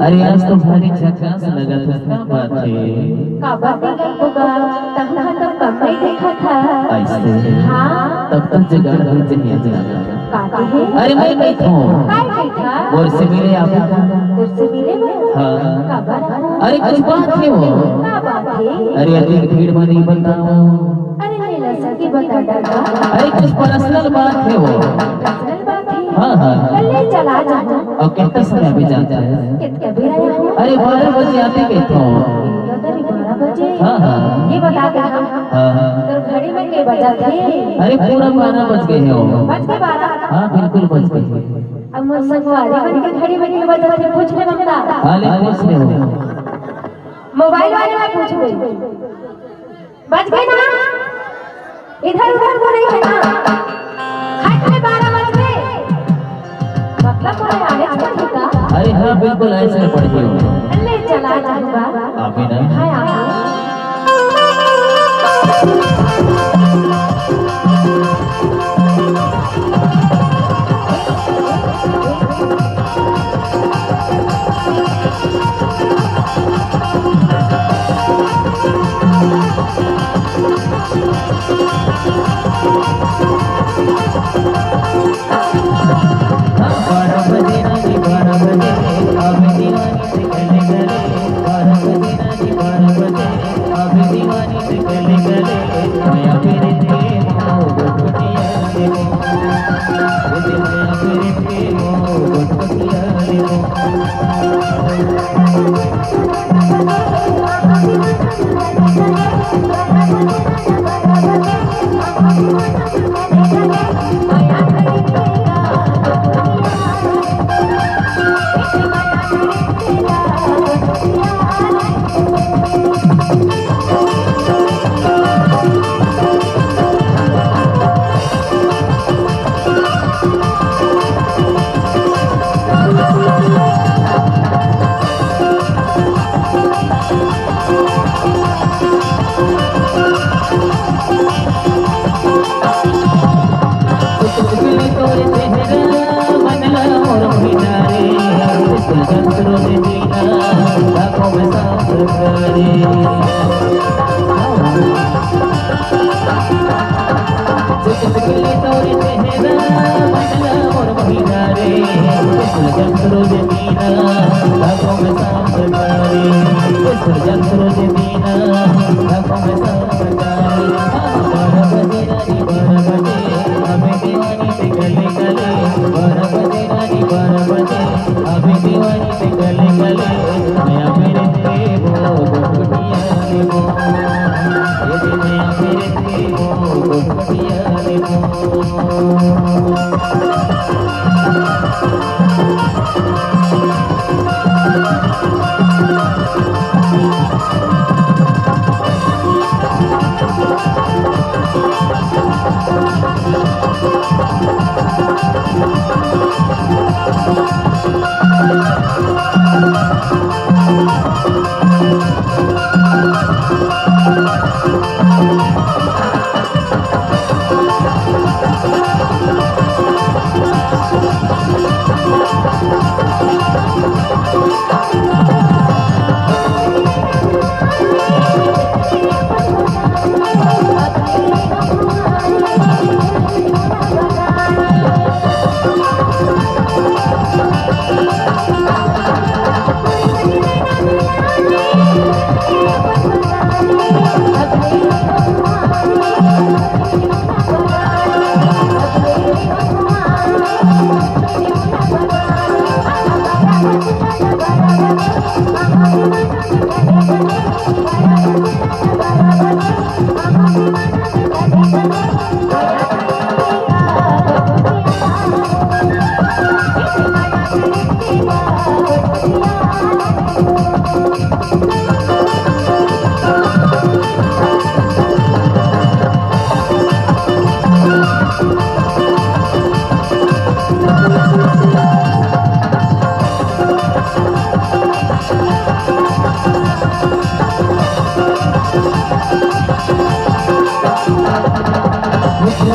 अरे आज तो भारी झकास लगा था, क्या बात है? का बात है होगा, तहना तो कम ही देखा था। ऐसे हाँ तब तक जगह हुई जनिया जगह काटे है। अरे मैं नहीं हूँ काय बैठा और से मिले आप तुझसे मिले मैं हाँ का बात अरे कुछ बात है वो का बात है। अरे अधिक भीड़ में नहीं बताओ अरे नीला सकी बता डाला। अरे कुछ पर्सनल बात है वो पर्सनल बात है। हाँ हाँ कल चला जाना और कितना समय भी जाता है? कितना भी आया हूँ। अरे 12 बजे आते कहते हो 12 बजे। हाँ हाँ ये बता दे हाँ हाँ तो घड़ी में के बजा थे? अरे पूरा 12 बज गए हो बज के 12। हाँ बिल्कुल बज गए। अब मुझसे सवारी बन के घड़ी में के बजा थे पूछ ले बंदा। हाँ ले पूछ ले मोबाइल वाले में पूछ ले बज गए ना इधर उधर तो नहीं है ना हाथ में 12 बज गए मतलब पूरे आने चाहिए का। अरे हाँ बिल्कुल ऐसे पड़ गए हो ले चला जाऊंगा आप ही ना हाय आ Thank you.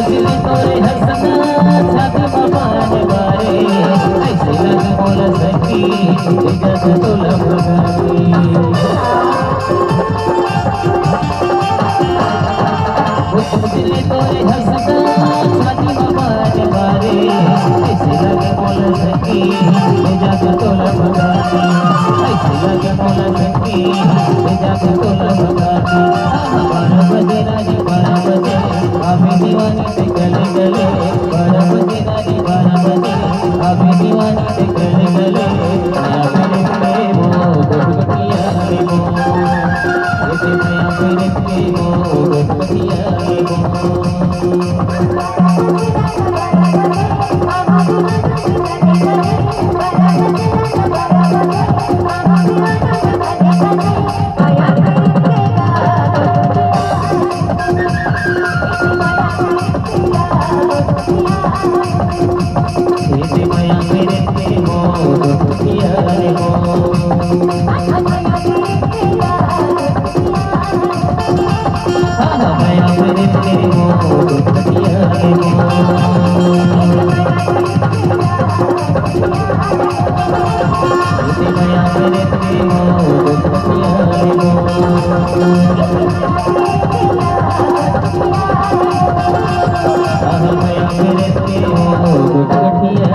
दिल तोरे हंसना छाती बाबाने बारे ऐसे लग बोल सकी जग तुला भगाती दिल तोरे हंसना छाती बाबाने बारे ऐसे लग बोल सकी जग तुला भगाती ऐसे लग बोल सकी जग तुला भगाती 12 बजे रानी 12 बजे अभी दीवानी से गले गले 12 बजे रानी 12 बजे अभी दीवानी से गले गले नया मेरे प्रेमो दुखतिया रे मो ये नया मेरे प्रेमो दुखतिया रे मो माया मेरे प्रेमो दुखतिया रे मो माया मेरे प्रेमो दुखतिया रे मो माया मेरे प्रेमो दुखतिया रे मो माया मेरे प्रेमो दुखतिया